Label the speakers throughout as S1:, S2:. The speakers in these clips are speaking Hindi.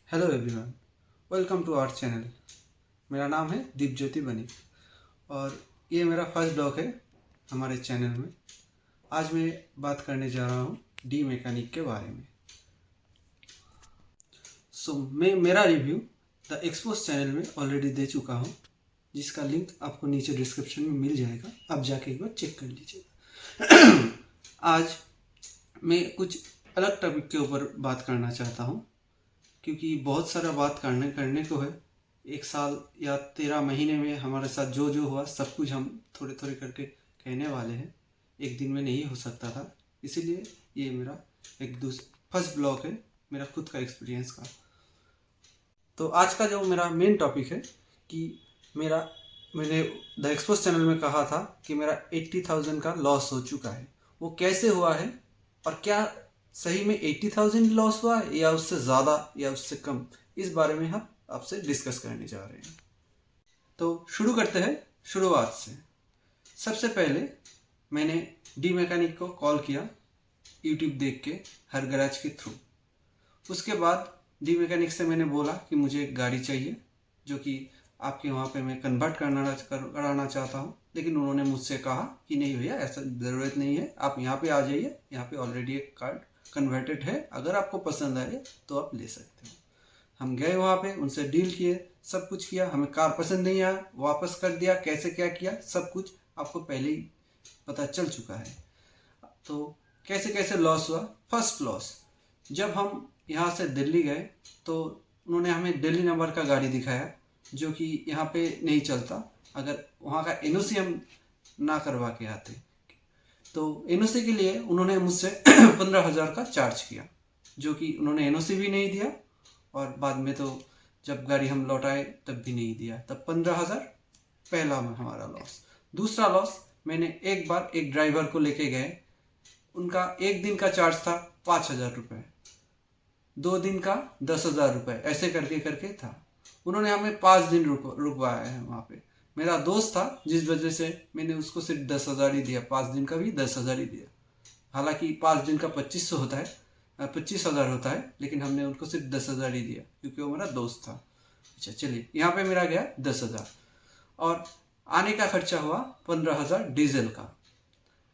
S1: Hello everyone, welcome to our channel. मेरा नाम है दीप ज्योति बनी और ये मेरा फर्स्ट ब्लॉग है हमारे चैनल में। आज मैं बात करने जा रहा हूँ डी मैकेनिक के बारे में। मैं मेरा रिव्यू द एक्सपोज चैनल में ऑलरेडी दे चुका हूँ, जिसका लिंक आपको नीचे डिस्क्रिप्शन में मिल जाएगा। आप जाके एक बार चेक कर लीजिएगा। आज मैं कुछ अलग टॉपिक के ऊपर बात करना चाहता हूँ, क्योंकि बहुत सारा बात करने को है। 1 साल या 13 महीने में हमारे साथ जो जो हुआ सब कुछ हम थोड़े थोड़े करके कहने वाले हैं। एक दिन में नहीं हो सकता था, इसीलिए ये मेरा फर्स्ट ब्लॉग है मेरा खुद का एक्सपीरियंस का। तो आज का जो मेरा मेन टॉपिक है कि मैंने द एक्सपोज चैनल में कहा था कि मेरा 80,000 का लॉस हो चुका है। वो कैसे हुआ है और क्या सही में 80,000 लॉस हुआ है या उससे ज़्यादा या उससे कम, इस बारे में हम आपसे डिस्कस करने जा रहे हैं। तो शुरू करते हैं शुरुआत से। सबसे पहले मैंने डी मैकेनिक को कॉल किया यूट्यूब देख के, हर गैराज के थ्रू। उसके बाद डी मैकेनिक से मैंने बोला कि मुझे एक गाड़ी चाहिए जो कि आपके वहाँ पे मैं कन्वर्ट कराना चाहता हूँ। लेकिन उन्होंने मुझसे कहा कि नहीं भैया, ऐसा ज़रूरत नहीं है, आप यहाँ पे आ जाइए, यहाँ पे ऑलरेडी एक कार्ड कन्वर्टेड है, अगर आपको पसंद आए तो आप ले सकते हो। हम गए वहाँ पे, उनसे डील किए, सब कुछ किया। हमें कार पसंद नहीं आया, वापस कर दिया। कैसे क्या किया सब कुछ आपको पहले ही पता चल चुका है। तो कैसे कैसे लॉस हुआ। फर्स्ट लॉस, जब हम यहाँ से दिल्ली गए तो उन्होंने हमें दिल्ली नंबर का गाड़ी दिखाया जो कि यहाँ पे नहीं चलता अगर वहाँ का एनओसी हम ना करवा के आते। तो एनओसी के लिए उन्होंने मुझसे 15,000 का चार्ज किया, जो कि उन्होंने एनओसी भी नहीं दिया और बाद में तो जब गाड़ी हम लौटाए तब भी नहीं दिया। तब 15,000 पहला में हमारा लॉस। दूसरा लॉस, मैंने एक बार एक ड्राइवर को लेके गए, उनका एक दिन का चार्ज था 5,000 रुपये, 2 दिन का 10,000 रुपये, ऐसे करके करके था। उन्होंने हमें 5 दिन रुकवाया है वहाँ पे। मेरा दोस्त था जिस वजह से मैंने उसको सिर्फ 10,000 ही दिया, 5 दिन का भी 10,000 ही दिया। हालांकि 5 दिन का 2500 होता है, 25,000 होता है, लेकिन हमने उनको सिर्फ 10,000 ही दिया क्योंकि वो मेरा दोस्त था। अच्छा चलिए, यहाँ पे मेरा गया 10,000 और आने का खर्चा हुआ 15,000 डीजल का।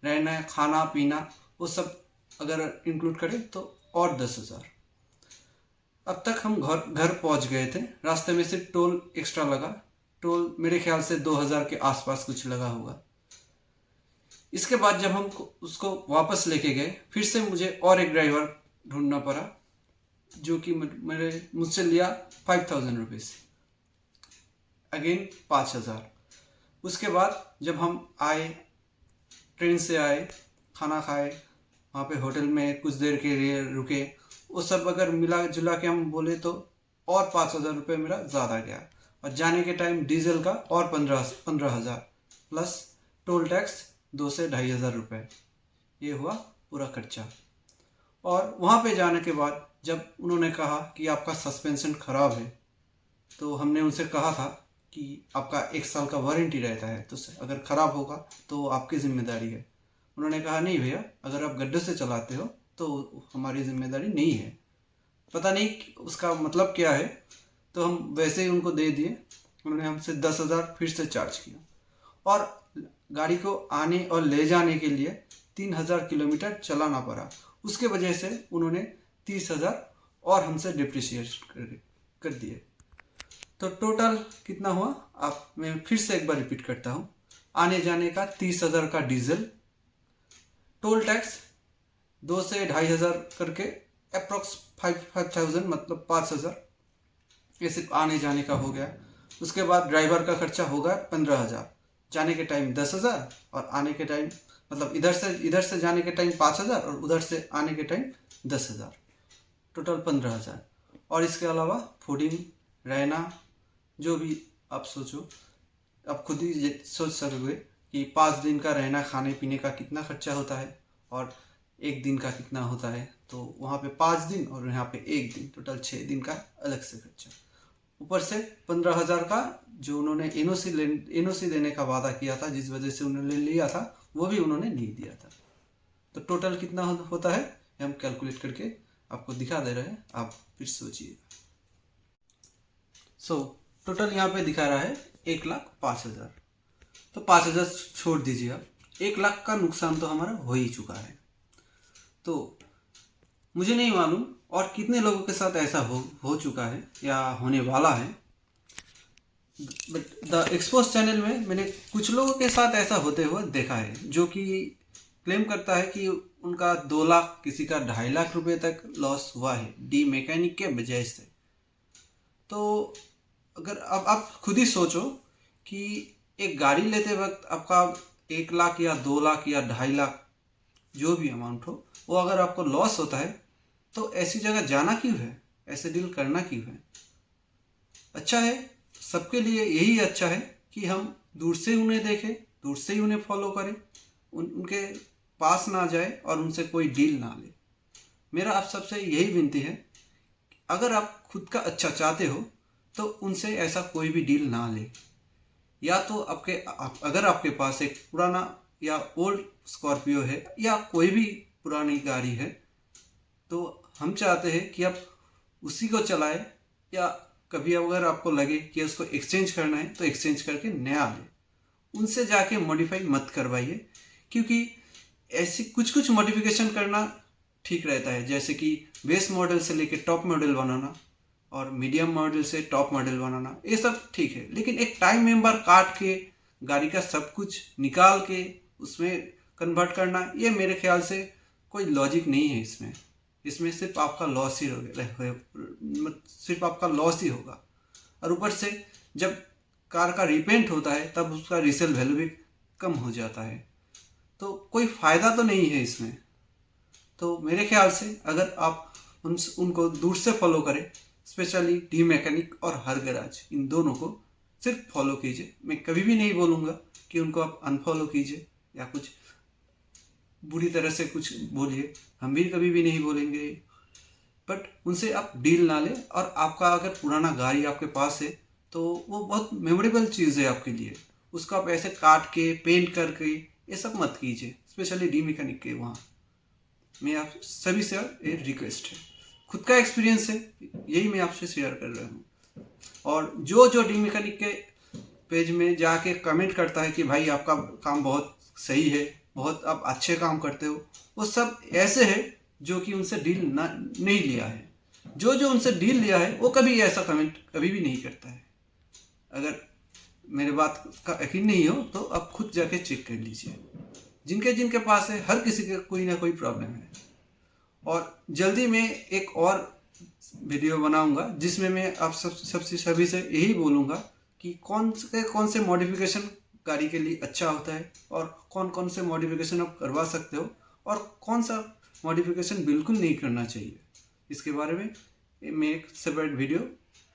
S1: रहना खाना पीना वो सब अगर इंक्लूड करें तो और 10,000। अब तक हम घर पहुंच गए थे। रास्ते में सिर्फ टोल एक्स्ट्रा लगा। टोल मेरे ख्याल से 2,000 के आसपास कुछ लगा होगा। इसके बाद जब हम उसको वापस लेके गए, फिर से मुझे और एक ड्राइवर ढूंढना पड़ा जो कि मुझसे लिया 5,000 रुपीज़, अगेन 5,000। उसके बाद जब हम आए, ट्रेन से आए, खाना खाए, वहाँ पे होटल में कुछ देर के लिए रुके, वो सब अगर मिला जुला के हम बोले तो और 5,000 रुपये मेरा ज़्यादा गया। और जाने के टाइम डीजल का और 15,000 प्लस टोल टैक्स 2 से 2,500 रुपये, ये हुआ पूरा खर्चा। और वहाँ पे जाने के बाद जब उन्होंने कहा कि आपका सस्पेंशन ख़राब है, तो हमने उनसे कहा था कि आपका 1 साल का वारंटी रहता है, तो अगर ख़राब होगा तो आपकी ज़िम्मेदारी है। उन्होंने कहा नहीं भैया, अगर आप गड्ढे से चलाते हो तो हमारी जिम्मेदारी नहीं है। पता नहीं उसका मतलब क्या है, तो हम वैसे ही उनको दे दिए। उन्होंने हमसे 10,000 फिर से चार्ज किया और गाड़ी को आने और ले जाने के लिए 3,000 किलोमीटर चलाना पड़ा। उसके वजह से उन्होंने 30,000 और हमसे डिप्रिशिएट कर दिए। तो टोटल कितना हुआ, मैं फिर से एक बार रिपीट करता हूँ। आने जाने का 30,000 का डीजल, टोल टैक्स 2 से 2,500 करके अप्रोक्स 5,000 मतलब 5,000, ये सिर्फ आने जाने का हो गया। उसके बाद ड्राइवर का खर्चा होगा 15,000, जाने के टाइम 10,000 और आने के टाइम मतलब इधर से जाने के टाइम 5,000 और उधर से आने के टाइम 10,000, टोटल 15,000। और इसके अलावा फूडिंग, रहना, जो भी आप सोचो, आप खुद ही सोच सकोगे कि 5 दिन का रहना खाने पीने का कितना खर्चा होता है और 1 दिन का कितना होता है। तो वहाँ पे 5 दिन और यहाँ पे 1 दिन, टोटल 6 दिन का अलग से खर्चा। ऊपर से 15,000 का जो उन्होंने एनओसी देने का वादा किया था, जिस वजह से उन्होंने लिया था, वो भी उन्होंने नहीं दिया था। तो टोटल कितना होता है हम कैलकुलेट करके आपको दिखा दे रहे हैं, आप फिर सोचिएगा। टोटल यहाँ पे दिखा रहा है 1,05,000। तो 5,000 छोड़ दीजिए आप, 1,00,000 का नुकसान तो हमारा हो ही चुका है। तो मुझे नहीं मालूम और कितने लोगों के साथ ऐसा हो चुका है या होने वाला है, बट द एक्सपोज चैनल में मैंने कुछ लोगों के साथ ऐसा होते हुए देखा है, जो कि क्लेम करता है कि उनका 2 लाख, किसी का 2.5 लाख रुपए तक लॉस हुआ है डी मैकेनिक के वजह से। तो अगर अब आप खुद ही सोचो कि एक गाड़ी लेते वक्त आपका 1 लाख या 2 लाख या 2.5 लाख जो भी अमाउंट हो, वो अगर आपको लॉस होता है तो ऐसी जगह जाना क्यों है, ऐसे डील करना क्यों है? अच्छा है, सबके लिए यही अच्छा है कि हम दूर से उन्हें देखें, दूर से ही उन्हें फॉलो करें, उनके पास ना जाए और उनसे कोई डील ना ले। मेरा आप सबसे यही विनती है, अगर आप खुद का अच्छा चाहते हो तो उनसे ऐसा कोई भी डील ना ले। या तो अगर आपके पास एक पुराना या ओल्ड स्कॉर्पियो है या कोई भी पुरानी गाड़ी है, तो हम चाहते हैं कि आप उसी को चलाएं, या कभी अगर आपको लगे कि उसको एक्सचेंज करना है तो एक्सचेंज करके नया लें। उनसे जाके मॉडिफाई मत करवाइए, क्योंकि ऐसी कुछ मॉडिफिकेशन करना ठीक रहता है, जैसे कि बेस मॉडल से लेके टॉप मॉडल बनाना और मीडियम मॉडल से टॉप मॉडल बनाना, ये सब ठीक है। लेकिन एक टाइम मेंबर काट के गाड़ी का सब कुछ निकाल के उसमें कन्वर्ट करना, ये मेरे ख्याल से कोई लॉजिक नहीं है इसमें सिर्फ आपका लॉस ही सिर्फ आपका लॉस ही होगा। और ऊपर से जब कार का रिपेंट होता है तब उसका रीसेल वैल्यू भी कम हो जाता है, तो कोई फ़ायदा तो नहीं है इसमें। तो मेरे ख्याल से अगर आप उनको दूर से फॉलो करें, स्पेशली डी मैकेनिक और हर गैराज, इन दोनों को सिर्फ फॉलो कीजिए। मैं कभी भी नहीं बोलूँगा कि उनको आप अनफॉलो कीजिए या कुछ बुरी तरह से कुछ बोलिए, हम भी कभी भी नहीं बोलेंगे। बट उनसे आप डील ना लें, और आपका अगर पुराना गाड़ी आपके पास है तो वो बहुत मेमोरेबल चीज़ है आपके लिए, उसको आप ऐसे काट के पेंट करके ये सब मत कीजिए, स्पेशली डी मैकेनिक के वहाँ। मैं आप सभी से ये रिक्वेस्ट है, खुद का एक्सपीरियंस है, यही मैं आपसे शेयर कर रहा हूँ। और जो डी मैकेनिक के पेज में जाके कमेंट करता है कि भाई आपका काम बहुत सही है, बहुत आप अच्छे काम करते हो, वो सब ऐसे है जो कि उनसे डील नहीं लिया है। जो उनसे डील लिया है वो कभी ऐसा कमेंट कभी भी नहीं करता है। अगर मेरे बात का यकीन नहीं हो तो आप खुद जाके चेक कर लीजिए। जिनके पास है, हर किसी के कोई ना कोई प्रॉब्लम है। और जल्दी में एक और वीडियो बनाऊंगा जिसमें मैं आप सभी से यही बोलूँगा कि कौन से मॉडिफिकेशन गाड़ी के लिए अच्छा होता है और कौन से मॉडिफिकेशन आप करवा सकते हो और कौन सा मॉडिफिकेशन बिल्कुल नहीं करना चाहिए। इसके बारे में मैं एक सेपरेट वीडियो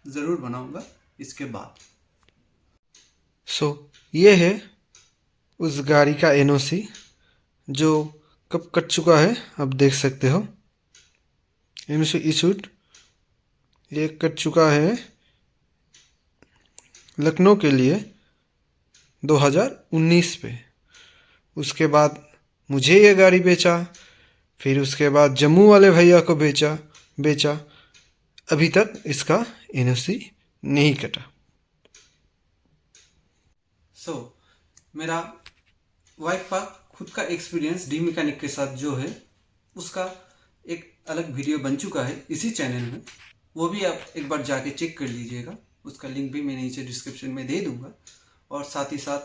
S1: ज़रूर बनाऊंगा इसके बाद।
S2: ये है उस गाड़ी का एनओसी जो कब कट चुका है, आप देख सकते हो। एनओसी इशूड ये कट चुका है लखनऊ के लिए 2019 पे। उसके बाद मुझे ये गाड़ी बेचा, फिर उसके बाद जम्मू वाले भैया को बेचा। अभी तक इसका एनओसी नहीं कटा।
S1: मेरा वाइफ का खुद का एक्सपीरियंस डी मैकेनिक के साथ जो है उसका एक अलग वीडियो बन चुका है इसी चैनल में, वो भी आप एक बार जाके चेक कर लीजिएगा। उसका लिंक भी मैं नीचे डिस्क्रिप्शन में दे दूंगा। और साथ ही साथ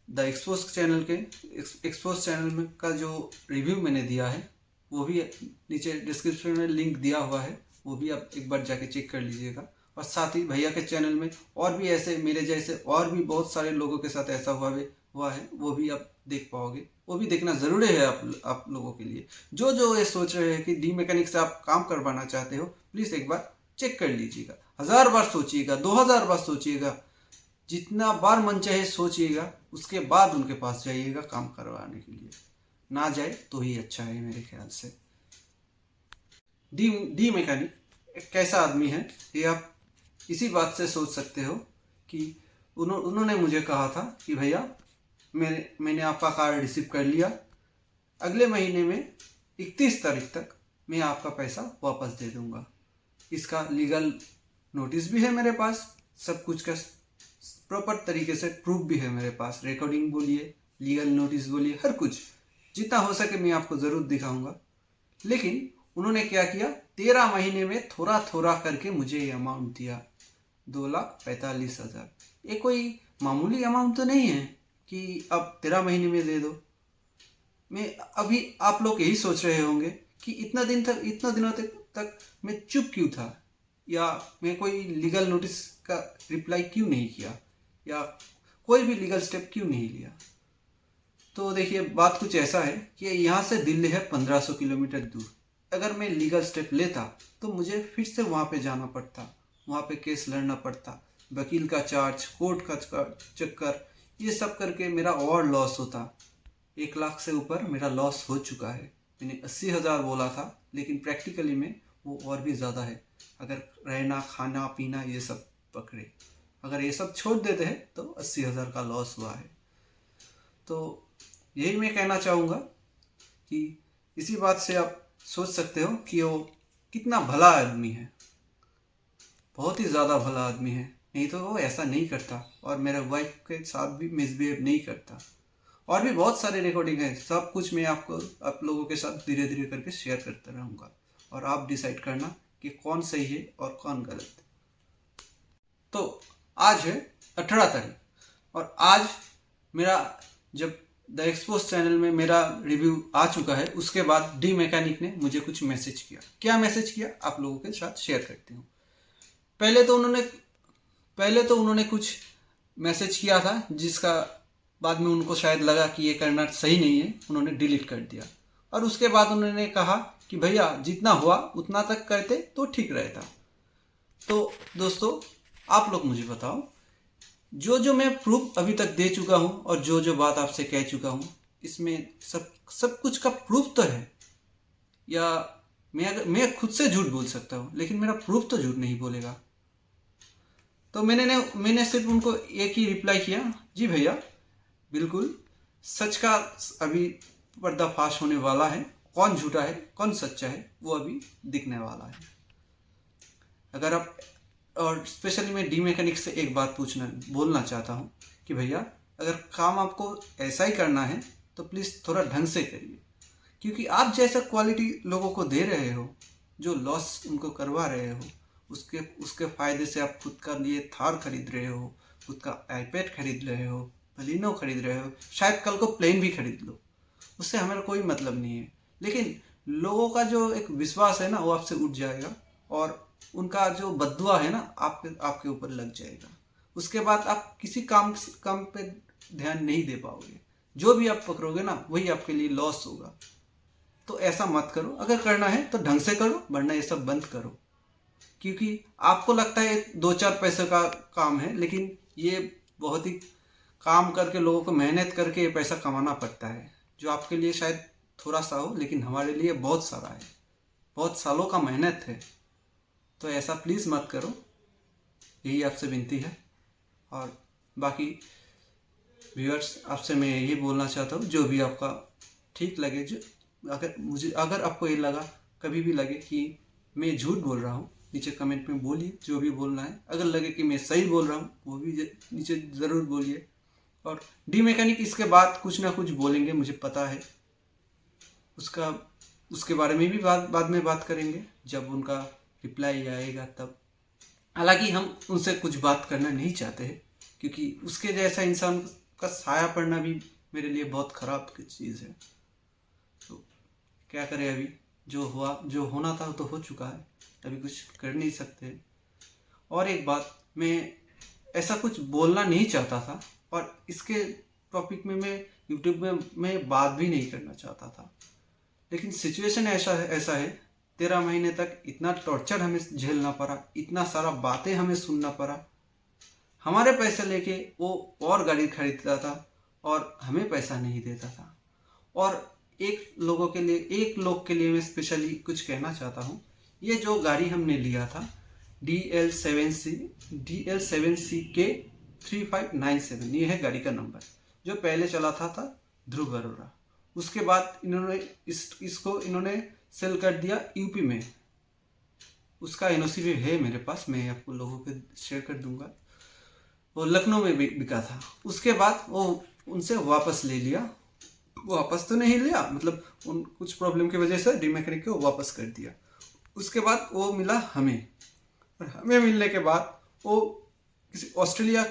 S1: द एक्सपोज चैनल में का जो रिव्यू मैंने दिया है वो भी नीचे डिस्क्रिप्शन में लिंक दिया हुआ है, वो भी आप एक बार जाके चेक कर लीजिएगा। और साथ ही भैया के चैनल में और भी ऐसे मेरे जैसे और भी बहुत सारे लोगों के साथ ऐसा हुआ है, वो भी आप देख पाओगे। वो भी देखना ज़रूरी है आप लोगों के लिए जो ये सोच रहे हैं कि डी मैकेनिक से आप काम करवाना चाहते हो। प्लीज़ एक बार चेक कर लीजिएगा, 1000 बार सोचिएगा, 2000 बार सोचिएगा, जितना बार मन चाहे सोचिएगा, उसके बाद उनके पास जाइएगा काम करवाने के लिए। ना जाए तो ही अच्छा है मेरे ख्याल से। डी मैकेनिक एक कैसा आदमी है ये आप इसी बात से सोच सकते हो कि उन्होंने मुझे कहा था कि भैया मैंने आपका कार रिसीव कर लिया, अगले महीने में 31 तारीख तक मैं आपका पैसा वापस दे दूंगा। इसका लीगल नोटिस भी है मेरे पास, सब कुछ का प्रॉपर तरीके से प्रूफ भी है मेरे पास। रिकॉर्डिंग बोलिए, लीगल नोटिस बोलिए, हर कुछ जितना हो सके मैं आपको ज़रूर दिखाऊंगा। लेकिन उन्होंने क्या किया, 13 महीने में थोड़ा थोड़ा करके मुझे ये अमाउंट दिया, 2,45,000। ये कोई मामूली अमाउंट तो नहीं है कि अब 13 महीने में दे दो। मैं अभी आप लोग यही सोच रहे होंगे कि इतना दिनों तक मैं चुप क्यों था, या मैं कोई लीगल नोटिस का रिप्लाई क्यों नहीं किया, या कोई भी लीगल स्टेप क्यों नहीं लिया। तो देखिए, बात कुछ ऐसा है कि यहाँ से दिल्ली है 1500 किलोमीटर दूर। अगर मैं लीगल स्टेप लेता तो मुझे फिर से वहाँ पे जाना पड़ता, वहाँ पे केस लड़ना पड़ता, वकील का चार्ज, कोर्ट का चक्कर, ये सब करके मेरा और लॉस होता। 1 लाख से ऊपर मेरा लॉस हो चुका है। मैंने 80,000 बोला था, लेकिन प्रैक्टिकली में वो और भी ज़्यादा है। अगर रहना, खाना, पीना ये सब पकड़े, अगर ये सब छोड़ देते हैं तो 80,000 का लॉस हुआ है। तो यही मैं कहना चाहूँगा कि इसी बात से आप सोच सकते हो कि वो कितना भला आदमी है, बहुत ही ज़्यादा भला आदमी है। नहीं तो वो ऐसा नहीं करता, और मेरे वाइफ के साथ भी मिसबिहेव नहीं करता। और भी बहुत सारे रिकॉर्डिंग है, सब कुछ मैं आप लोगों के साथ धीरे धीरे करके शेयर करता रहूँगा, और आप डिसाइड करना कि कौन सही है और कौन गलत। तो आज है 18 तारीख, और आज मेरा जब द एक्सपोज चैनल में मेरा रिव्यू आ चुका है, उसके बाद डी मैकेनिक ने मुझे कुछ मैसेज किया। क्या मैसेज किया आप लोगों के साथ शेयर करती हूँ। पहले तो उन्होंने कुछ मैसेज किया था, जिसका बाद में उनको शायद लगा कि ये करना सही नहीं है, उन्होंने डिलीट कर दिया। और उसके बाद उन्होंने कहा कि भैया जितना हुआ उतना तक करते तो ठीक रहता। तो दोस्तों, आप लोग मुझे बताओ, जो मैं प्रूफ अभी तक दे चुका हूँ और जो बात आपसे कह चुका हूँ, इसमें सब कुछ का प्रूफ तो है, या मैं खुद से झूठ बोल सकता हूँ, लेकिन मेरा प्रूफ तो झूठ नहीं बोलेगा। तो मैंने सिर्फ उनको एक ही रिप्लाई किया, जी भैया बिल्कुल, सच का अभी पर्दाफाश होने वाला है। कौन झूठा है कौन सच्चा है वो अभी दिखने वाला है। अगर आप, और स्पेशली मैं डी मैकेनिक से एक बात बोलना चाहता हूँ कि भैया अगर काम आपको ऐसा ही करना है तो प्लीज़ थोड़ा ढंग से करिए, क्योंकि आप जैसा क्वालिटी लोगों को दे रहे हो, जो लॉस उनको करवा रहे हो, उसके फ़ायदे से आप खुद का लिए थार खरीद रहे हो, खुद का आईपैड खरीद रहे हो, बलिनो खरीद रहे हो, शायद कल को प्लेन भी खरीद लो, उससे हमारा कोई मतलब नहीं है। लेकिन लोगों का जो एक विश्वास है ना, वो आपसे उठ जाएगा, और उनका जो बद्दुआ है ना आपके ऊपर लग जाएगा। उसके बाद आप किसी काम पे ध्यान नहीं दे पाओगे। जो भी आप पकड़ोगे ना वही आपके लिए लॉस होगा। तो ऐसा मत करो, अगर करना है तो ढंग से करो, वरना ये सब बंद करो। क्योंकि आपको लगता है 2-4 पैसे का काम है, लेकिन ये बहुत ही काम करके, लोगों को मेहनत करके ये पैसा कमाना पड़ता है, जो आपके लिए शायद थोड़ा सा हो, लेकिन हमारे लिए बहुत सारा है, बहुत सालों का मेहनत है। तो ऐसा प्लीज़ मत करो, यही आपसे विनती है। और बाकी व्यूअर्स, आपसे मैं यही बोलना चाहता हूँ, जो भी आपका ठीक लगे, अगर आपको ये लगा, कभी भी लगे कि मैं झूठ बोल रहा हूँ, नीचे कमेंट में बोलिए जो भी बोलना है। अगर लगे कि मैं सही बोल रहा हूँ, वो भी नीचे ज़रूर बोलिए। और डी मैकेनिक इसके बाद कुछ ना कुछ बोलेंगे, मुझे पता है। उसके बारे में भी बाद में बात करेंगे, जब उनका रिप्लाई आएगा तब। हालांकि हम उनसे कुछ बात करना नहीं चाहते हैं, क्योंकि उसके जैसा इंसान का साया पड़ना भी मेरे लिए बहुत ख़राब चीज़ है। तो क्या करें, अभी जो होना था तो हो चुका है, अभी कुछ कर नहीं सकते। और एक बात, मैं ऐसा कुछ बोलना नहीं चाहता था, और इसके टॉपिक में मैं यूट्यूब में मैं बात भी नहीं करना चाहता था, लेकिन सिचुएशन ऐसा है 13 महीने तक इतना टॉर्चर हमें झेलना पड़ा, इतना सारा बातें हमें सुनना पड़ा। हमारे पैसे लेके वो और गाड़ी खरीदता था और हमें पैसा नहीं देता था। और एक लोग के लिए मैं स्पेशली कुछ कहना चाहता हूँ। ये जो गाड़ी हमने लिया था DL7C K3597, ये है गाड़ी का नंबर, जो पहले चला था ध्रुव अरोड़ा। उसके बाद इन्होंने इसको सेल कर दिया यूपी में। उसका एनओसी भी है मेरे पास, मैं आपको लोगों को शेयर कर दूंगा। वो लखनऊ में बिका था। उसके बाद वो उनसे वापस ले लिया, वापस तो नहीं लिया, मतलब उन कुछ प्रॉब्लम की वजह से डीमैकेनिक को वापस कर दिया। उसके बाद वो मिला हमें, और हमें मिलने के बाद वो किसी ऑस्ट्रेलिया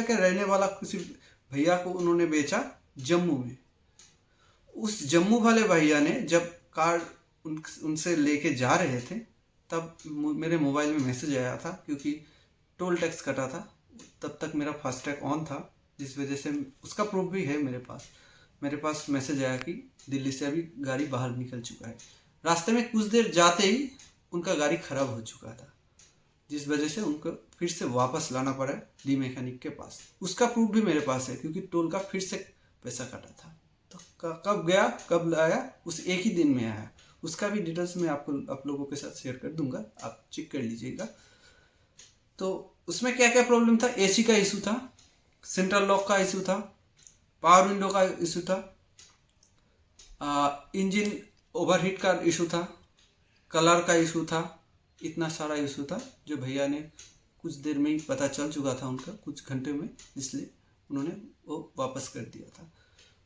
S1: के रहने वाला किसी भैया को उन्होंने बेचा जम्मू में। उस जम्मू वाले भैया ने जब कार उनसे लेके जा रहे थे तब मेरे मोबाइल में मैसेज आया था, क्योंकि टोल टैक्स कटा था। तब तक मेरा फास्टैग ऑन था, जिस वजह से उसका प्रूफ भी है मेरे पास मैसेज आया कि दिल्ली से अभी गाड़ी बाहर निकल चुका है। रास्ते में कुछ देर जाते ही उनका गाड़ी खराब हो चुका था, जिस वजह से उनको फिर से वापस लाना पड़ा डी मैकेनिक के पास। उसका प्रूफ भी मेरे पास है, क्योंकि टोल का फिर से पैसा कटा था। तो कब गया कब लाया, उस एक ही दिन में आया। उसका भी डिटेल्स मैं आप लोगों के साथ शेयर कर दूंगा, आप चेक कर लीजिएगा। तो उसमें क्या क्या प्रॉब्लम था, एसी का इशू था, सेंट्रल लॉक का इशू था, पावर विंडो का इशू था, इंजन ओवरहीट का इशू था, कलर का इशू था। इतना सारा इशू था जो भैया ने कुछ देर में ही पता चल चुका था उनका, कुछ घंटे में, इसलिए उन्होंने वो वापस कर दिया था।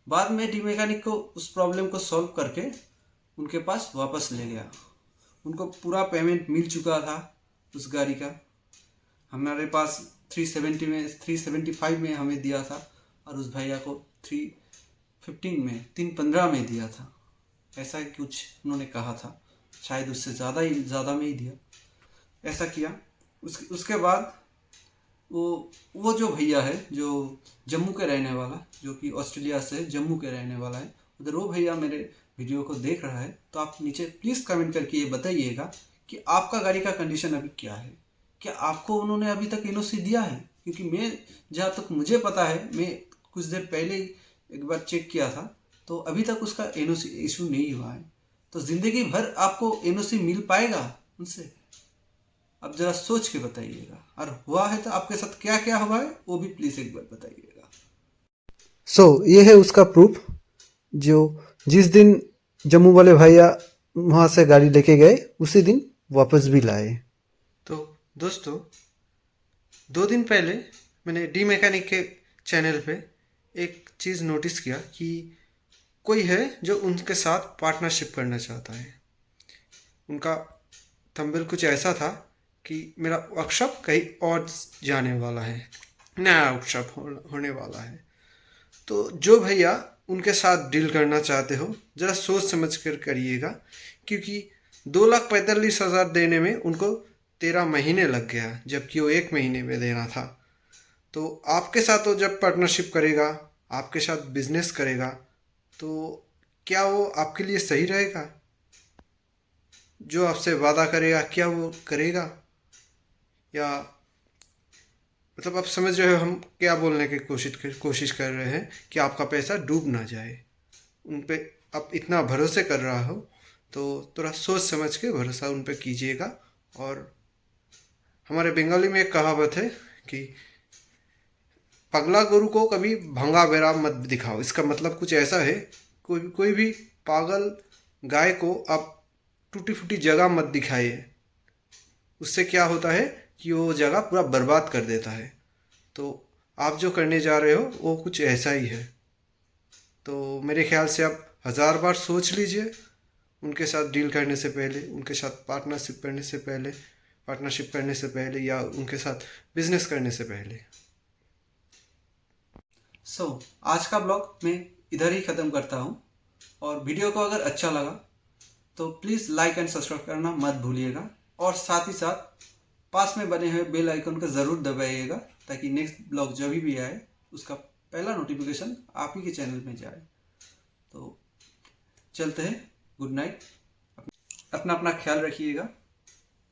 S1: बाद में डी मैकेनिक को उस प्रॉब्लम को सॉल्व करके उनके पास वापस ले गया। उनको पूरा पेमेंट मिल चुका था उस गाड़ी का। हमारे पास 375 में हमें दिया था, और उस भैया को 315 में दिया था, ऐसा कुछ उन्होंने कहा था। शायद उससे ज़्यादा में ही दिया, ऐसा किया। उसके बाद वो जो भैया है जो जम्मू के रहने वाला, जो कि ऑस्ट्रेलिया से जम्मू के रहने वाला है, उधर वो भैया मेरे वीडियो को देख रहा है, तो आप नीचे प्लीज़ कमेंट करके ये बताइएगा कि आपका गाड़ी का कंडीशन अभी क्या है। क्या आपको उन्होंने अभी तक एनओसी दिया है? क्योंकि मैं जहाँ तक मुझे पता है, मैं कुछ देर पहले एक बार चेक किया था, तो अभी तक उसका एनओसी इशू नहीं हुआ है। तो ज़िंदगी भर आपको एनओसी मिल पाएगा उनसे? आप ज़रा सोच के बताइएगा, और हुआ है तो आपके साथ क्या क्या हुआ है वो भी प्लीज़ एक बार बताइएगा।
S2: ये है उसका प्रूफ, जो जिस दिन जम्मू वाले भैया वहाँ से गाड़ी लेके गए उसी दिन वापस भी लाए।
S1: तो दोस्तों, 2 दिन पहले मैंने डी मैकेनिक के चैनल पे एक चीज़ नोटिस किया कि कोई है जो उनके साथ पार्टनरशिप करना चाहता है। उनका थंबनेल कुछ ऐसा था कि मेरा वर्कशॉप कहीं और जाने वाला है, नया वर्कशॉप होने वाला है। तो जो भैया उनके साथ डील करना चाहते हो, ज़रा सोच समझ कर करिएगा, क्योंकि 2,45,000 देने में उनको 13 महीने लग गया, जबकि वो 1 महीने में देना था। तो आपके साथ वो जब पार्टनरशिप करेगा, आपके साथ बिजनेस करेगा, तो क्या वो आपके लिए सही रहेगा? जो आपसे वादा करेगा क्या वो करेगा? या मतलब आप समझ रहे हो हम क्या बोलने की कोशिश कर रहे हैं, कि आपका पैसा डूब ना जाए। उन पे आप इतना भरोसे कर रहा हो तो थोड़ा सोच समझ के भरोसा उन पे कीजिएगा। और हमारे बंगाली में एक कहावत है कि पगला गुरु को कभी भंगा बेरा मत दिखाओ। इसका मतलब कुछ ऐसा है, कोई भी पागल गाय को आप टूटी फूटी जगह मत दिखाइए। उससे क्या होता है कि वो जगह पूरा बर्बाद कर देता है। तो आप जो करने जा रहे हो वो कुछ ऐसा ही है। तो मेरे ख्याल से आप 1000 बार सोच लीजिए उनके साथ डील करने से पहले, उनके साथ पार्टनरशिप करने से पहले या उनके साथ बिजनेस करने से पहले। आज का ब्लॉग मैं इधर ही ख़त्म करता हूँ, और वीडियो को अगर अच्छा लगा तो प्लीज़ लाइक एंड सब्सक्राइब करना मत भूलिएगा, और साथ ही साथ पास में बने हुए बेल आइकन को ज़रूर दबाइएगा, ताकि नेक्स्ट ब्लॉग जब भी आए उसका पहला नोटिफिकेशन आप ही के चैनल में जाए। तो चलते हैं, गुड नाइट, अपना ख्याल रखिएगा,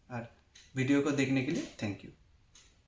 S1: और वीडियो को देखने के लिए थैंक यू।